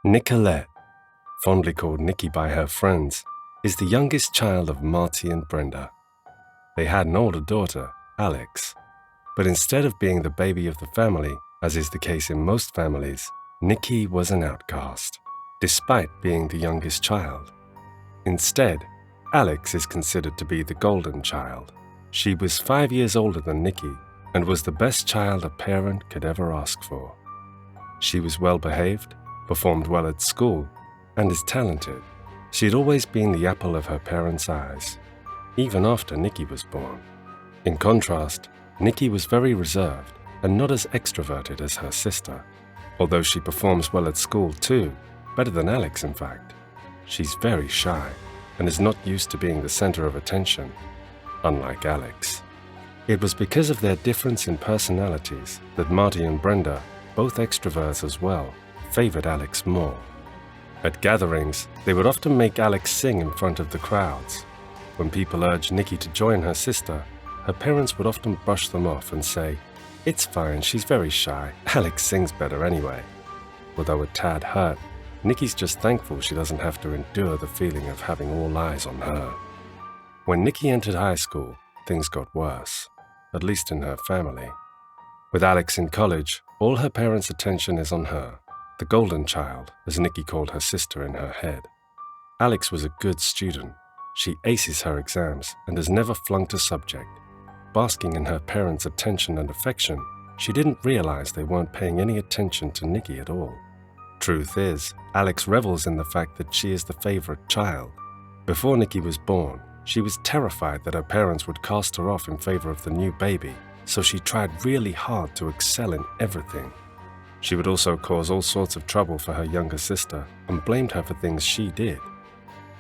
Nicolette, fondly called Nicky by her friends, is the youngest child of Marty and Brenda. They had an older daughter, Alex, but instead of being the baby of the family, as is the case in most families, Nicky was an outcast, despite being the youngest child. Instead, Alex is considered to be the golden child. She was 5 years older than Nicky and was the best child a parent could ever ask for. She was well behaved, performed well at school, and is talented. She had always been the apple of her parents' eyes, even after Nicky was born. In contrast, Nicky was very reserved and not as extroverted as her sister, although she performs well at school too, better than Alex in fact. She's very shy and is not used to being the center of attention, unlike Alex. It was because of their difference in personalities that Marty and Brenda, both extroverts as well, favored Alex more. At gatherings, they would often make Alex sing in front of the crowds. When people urged Nicky to join her sister, her parents would often brush them off and say, "It's fine, she's very shy. Alex sings better anyway." Although a tad hurt, Nicky's just thankful she doesn't have to endure the feeling of having all eyes on her. When Nicky entered high school, things got worse, at least in her family. With Alex in college, all her parents' attention is on her, the golden child, as Nicky called her sister in her head. Alex was a good student. She aces her exams and has never flunked a subject. Basking in her parents' attention and affection, she didn't realize they weren't paying any attention to Nicky at all. Truth is, Alex revels in the fact that she is the favorite child. Before Nicky was born, she was terrified that her parents would cast her off in favor of the new baby, so she tried really hard to excel in everything. She would also cause all sorts of trouble for her younger sister and blamed her for things she did.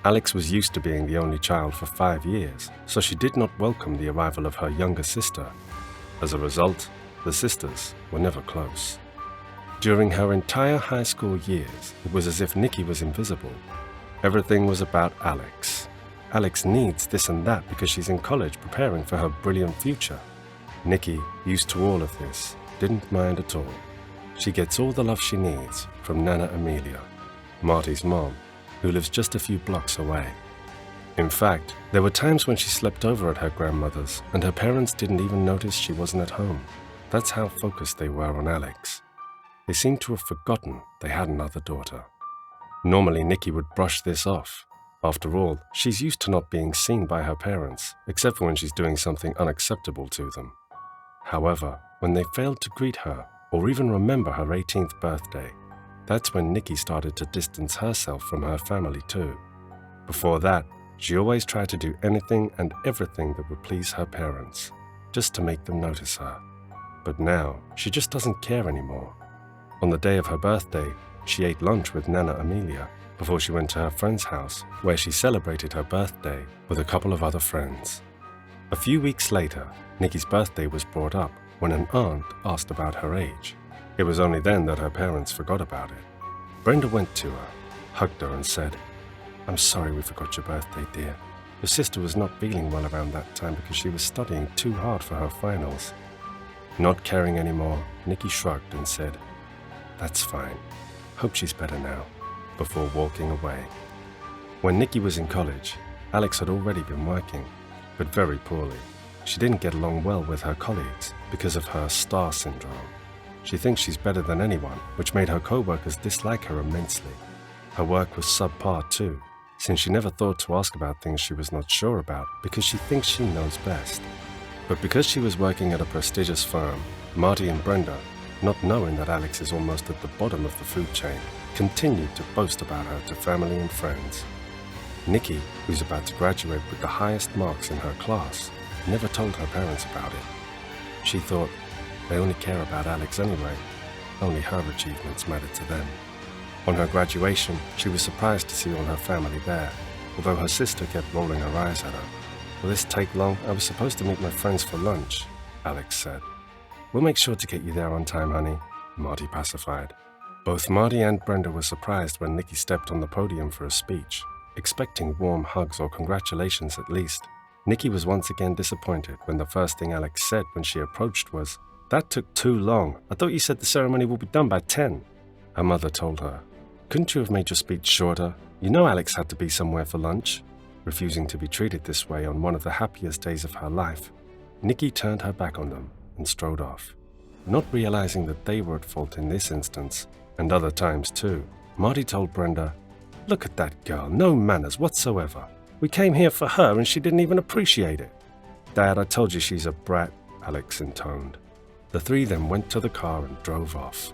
Alex was used to being the only child for 5 years, so she did not welcome the arrival of her younger sister. As a result, the sisters were never close. During her entire high school years, it was as if Nicky was invisible. Everything was about Alex. Alex needs this and that because she's in college preparing for her brilliant future. Nicky, used to all of this, didn't mind at all. She gets all the love she needs from Nana Amelia, Marty's mom, who lives just a few blocks away. In fact, there were times when she slept over at her grandmother's and her parents didn't even notice she wasn't at home. That's how focused they were on Alex. They seemed to have forgotten they had another daughter. Normally, Nicky would brush this off. After all, she's used to not being seen by her parents, except for when she's doing something unacceptable to them. However, when they failed to greet her or even remember her 18th birthday, that's when Nicky started to distance herself from her family too. Before that, she always tried to do anything and everything that would please her parents, just to make them notice her. But now, she just doesn't care anymore. On the day of her birthday, she ate lunch with Nana Amelia before she went to her friend's house, where she celebrated her birthday with a couple of other friends. A few weeks later, Nicky's birthday was brought up when an aunt asked about her age. It was only then that her parents forgot about it. Brenda went to her, hugged her and said, "I'm sorry we forgot your birthday, dear. Your sister was not feeling well around that time because she was studying too hard for her finals." Not caring anymore, Nicky shrugged and said, "That's fine. Hope she's better now," before walking away. When Nicky was in college, Alex had already been working, but very poorly. She didn't get along well with her colleagues because of her star syndrome. She thinks she's better than anyone, which made her co-workers dislike her immensely. Her work was subpar too, since she never thought to ask about things she was not sure about because she thinks she knows best. But because she was working at a prestigious firm, Marty and Brenda, not knowing that Alex is almost at the bottom of the food chain, continued to boast about her to family and friends. Nicky, who's about to graduate with the highest marks in her class, never told her parents about it. She thought, they only care about Alex anyway. Only her achievements mattered to them. On her graduation, she was surprised to see all her family there, although her sister kept rolling her eyes at her. "Will this take long? I was supposed to meet my friends for lunch," Alex said. "We'll make sure to get you there on time, honey," Marty pacified. Both Marty and Brenda were surprised when Nicky stepped on the podium for a speech, expecting warm hugs or congratulations at least. Nicky was once again disappointed when the first thing Alex said when she approached was, "That took too long. I thought you said the ceremony will be done by 10. Her mother told her, couldn't you have made your speech shorter? You know Alex had to be somewhere for lunch." Refusing to be treated this way on one of the happiest days of her life, Nicky turned her back on them and strode off. Not realizing that they were at fault in this instance, and other times too, Marty told Brenda, "Look at that girl, no manners whatsoever. We came here for her and she didn't even appreciate it." "Dad, I told you she's a brat," Alex intoned. The three then went to the car and drove off.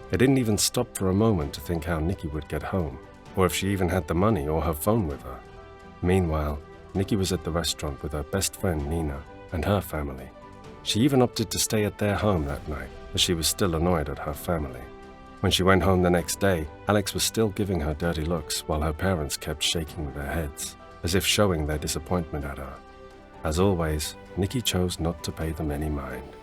They didn't even stop for a moment to think how Nicky would get home, or if she even had the money or her phone with her. Meanwhile, Nicky was at the restaurant with her best friend Nina and her family. She even opted to stay at their home that night, as she was still annoyed at her family. When she went home the next day, Alex was still giving her dirty looks while her parents kept shaking their heads, as if showing their disappointment at her. As always, Nicky chose not to pay them any mind.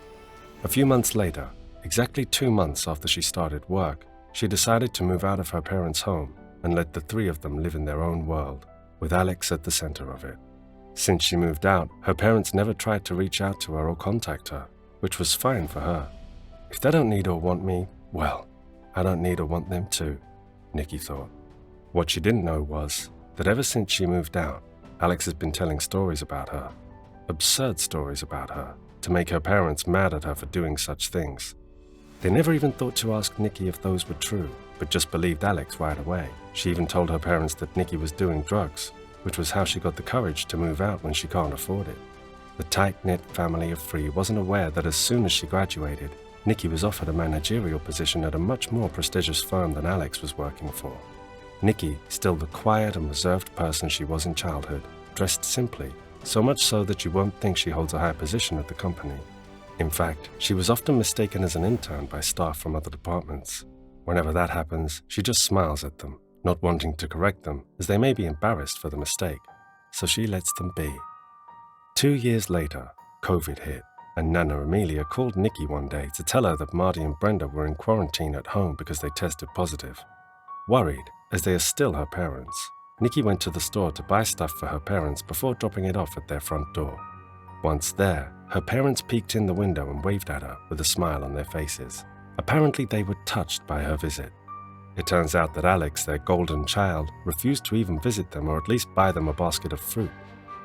A few months later, exactly 2 months after she started work, she decided to move out of her parents' home and let the three of them live in their own world, with Alex at the center of it. Since she moved out, her parents never tried to reach out to her or contact her, which was fine for her. If they don't need or want me, well, I don't need or want them too, Nicky thought. What she didn't know was that ever since she moved out, Alex has been telling stories about her, absurd stories about her, to make her parents mad at her for doing such things. They never even thought to ask Nicky if those were true, but just believed Alex right away. She even told her parents that Nicky was doing drugs, which was how she got the courage to move out when she can't afford it. The tight-knit family of three wasn't aware that as soon as she graduated, Nicky was offered a managerial position at a much more prestigious firm than Alex was working for. Nicky, still the quiet and reserved person she was in childhood, dressed simply, so much so that you won't think she holds a high position at the company. In fact, she was often mistaken as an intern by staff from other departments. Whenever that happens, she just smiles at them, not wanting to correct them, as they may be embarrassed for the mistake, so she lets them be. 2 years later, COVID hit, and Nana Amelia called Nicky one day to tell her that Marty and Brenda were in quarantine at home because they tested positive. Worried, as they are still her parents, Nicky went to the store to buy stuff for her parents before dropping it off at their front door. Once there, her parents peeked in the window and waved at her with a smile on their faces. Apparently they were touched by her visit. It turns out that Alex, their golden child, refused to even visit them or at least buy them a basket of fruit.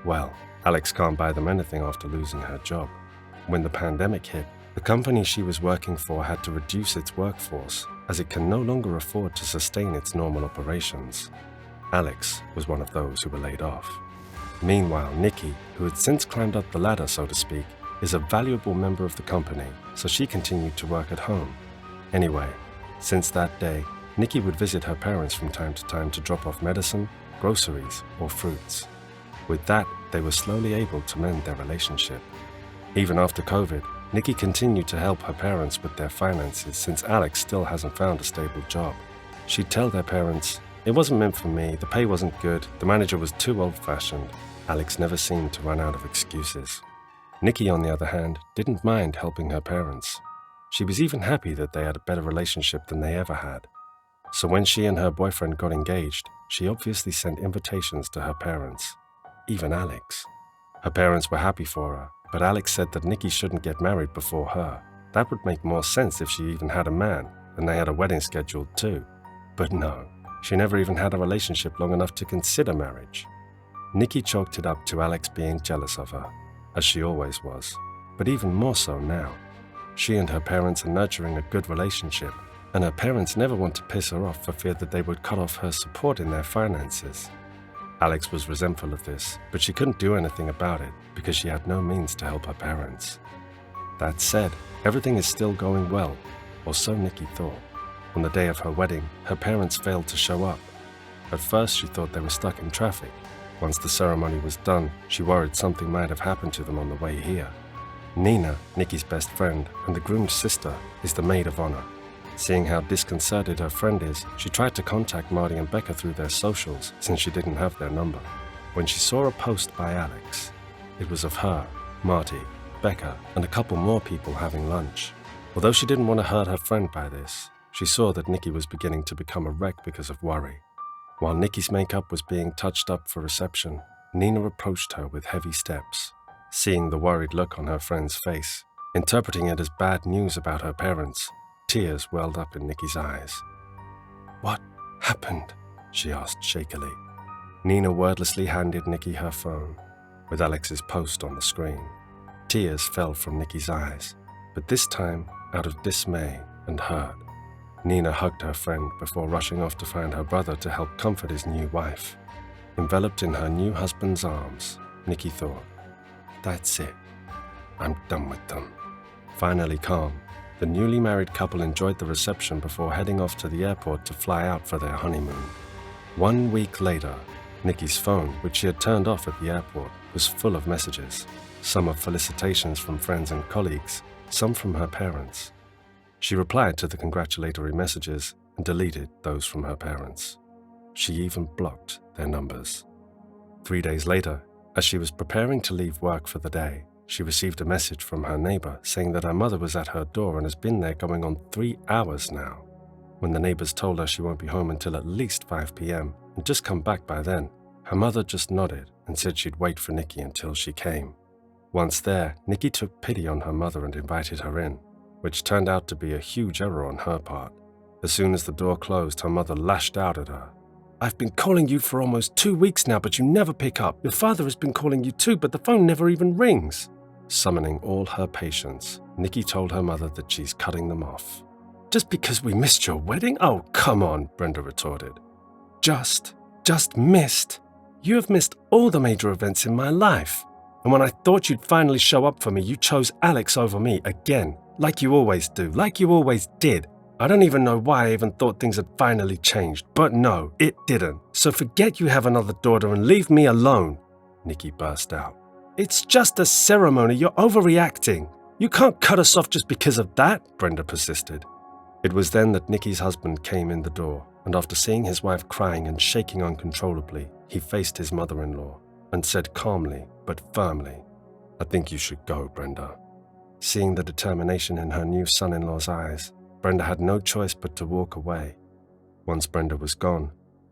Well, Alex can't buy them anything after losing her job. When the pandemic hit, the company she was working for had to reduce its workforce, as it can no longer afford to sustain its normal operations. Alex was one of those who were laid off. Meanwhile, Nicky, who had since climbed up the ladder, so to speak, is a valuable member of the company, so she continued to work at home. Anyway, since that day, Nicky would visit her parents from time to time to drop off medicine, groceries, or fruits. With that, they were slowly able to mend their relationship. Even after COVID, Nicky continued to help her parents with their finances since Alex still hasn't found a stable job. She'd tell their parents, "It wasn't meant for me, the pay wasn't good, the manager was too old-fashioned." Alex never seemed to run out of excuses. Nicky, on the other hand, didn't mind helping her parents. She was even happy that they had a better relationship than they ever had. So when she and her boyfriend got engaged, she obviously sent invitations to her parents, even Alex. Her parents were happy for her, but Alex said that Nicky shouldn't get married before her. That would make more sense if she even had a man, and they had a wedding scheduled too. But no, she never even had a relationship long enough to consider marriage. Nicky chalked it up to Alex being jealous of her, as she always was, but even more so now. She and her parents are nurturing a good relationship, and her parents never want to piss her off for fear that they would cut off her support in their finances. Alex was resentful of this, but she couldn't do anything about it because she had no means to help her parents. That said, everything is still going well, or so Nicky thought. On the day of her wedding, her parents failed to show up. At first, she thought they were stuck in traffic. Once the ceremony was done, she worried something might have happened to them on the way here. Nina, Nicky's best friend, and the groom's sister, is the maid of honor. Seeing how disconcerted her friend is, she tried to contact Marty and Becca through their socials since she didn't have their number. When she saw a post by Alex, it was of her, Marty, Becca, and a couple more people having lunch. Although she didn't want to hurt her friend by this, she saw that Nicky was beginning to become a wreck because of worry. While Nicky's makeup was being touched up for reception, Nina approached her with heavy steps. Seeing the worried look on her friend's face, interpreting it as bad news about her parents, tears welled up in Nicky's eyes. "What happened?" she asked shakily. Nina wordlessly handed Nicky her phone, with Alex's post on the screen. Tears fell from Nicky's eyes, but this time out of dismay and hurt. Nina hugged her friend before rushing off to find her brother to help comfort his new wife. Enveloped in her new husband's arms, Nicky thought, "That's it. I'm done with them." Finally calm, the newly married couple enjoyed the reception before heading off to the airport to fly out for their honeymoon. 1 week later, Nicky's phone, which she had turned off at the airport, was full of messages, some of felicitations from friends and colleagues, some from her parents. She replied to the congratulatory messages and deleted those from her parents. She even blocked their numbers. 3 days later, as she was preparing to leave work for the day, she received a message from her neighbor saying that her mother was at her door and has been there going on 3 hours now. When the neighbors told her she won't be home until at least 5 p.m. and just come back by then, her mother just nodded and said she'd wait for Nicky until she came. Once there, Nicky took pity on her mother and invited her in, which turned out to be a huge error on her part. As soon as the door closed, her mother lashed out at her. "I've been calling you for almost 2 weeks now, but you never pick up. Your father has been calling you too, but the phone never even rings." Summoning all her patience, Nicky told her mother that she's cutting them off. "Just because we missed your wedding? Oh, come on," Brenda retorted. Just missed? You have missed all the major events in my life. And when I thought you'd finally show up for me, you chose Alex over me again, like you always do, like you always did. I don't even know why I even thought things had finally changed, but no, it didn't. So forget you have another daughter and leave me alone," Nicky burst out. "It's just a ceremony, you're overreacting. You can't cut us off just because of that," Brenda persisted. It was then that Nicky's husband came in the door, and after seeing his wife crying and shaking uncontrollably, he faced his mother-in-law and said calmly but firmly, "I think you should go, Brenda." Seeing the determination in her new son-in-law's eyes, Brenda had no choice but to walk away. Once Brenda was gone,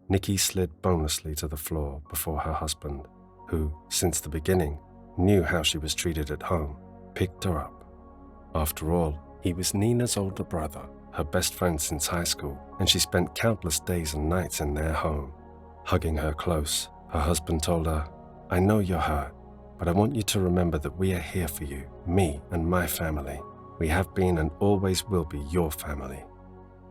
Nicky slid bonelessly to the floor before her husband, who, since the beginning, knew how she was treated at home, picked her up. After all, he was Nina's older brother, her best friend since high school, and she spent countless days and nights in their home. Hugging her close, her husband told her, "I know you're hurt, but I want you to remember that we are here for you, me and my family. We have been and always will be your family."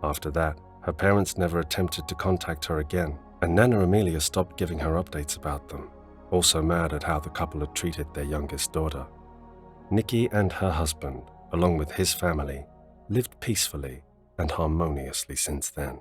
After that, her parents never attempted to contact her again, and Nana Amelia stopped giving her updates about them, also mad at how the couple had treated their youngest daughter. Nicky and her husband, along with his family, lived peacefully and harmoniously since then.